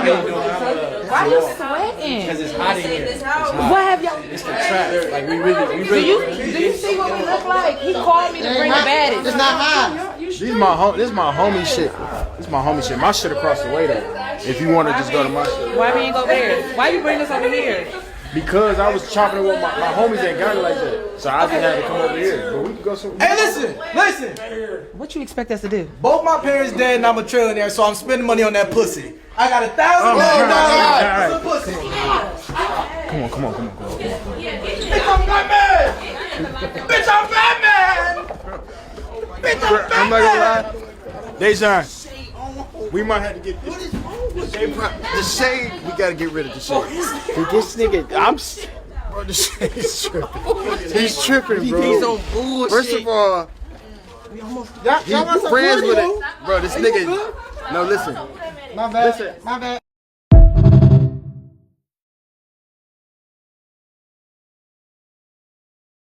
Why you sweating? Because it's hot in here. What have y'all? It's the trap. Like we really. Do you see what we look like? He called me to bring the baddies. It's not hot. This is my homie shit. This is my homie shit. My shit across the way though. If you want to just go to my shit. Why we ain't go there? Why you bring us over here? Because I was chopping it with my homies ain't got it like that. So I just had to come over here. But we can go somewhere. Hey, listen. What you expect us to do? Both my parents dead and I'm a trillionaire, so I'm spending money on that pussy. I got $1,000 for pussy. Come on. Bitch, I'm Batman! Bitch, I'm Batman! Bitch, I'm I'm not gonna lie. Dejan, we might have to get this. The shade, we gotta get rid of the shade. Dude, this nigga, bro, the shade is tripping. He's tripping, bro. He's on bullshit. First of all, he's friends with it. Bro, this nigga, no, listen. My bad.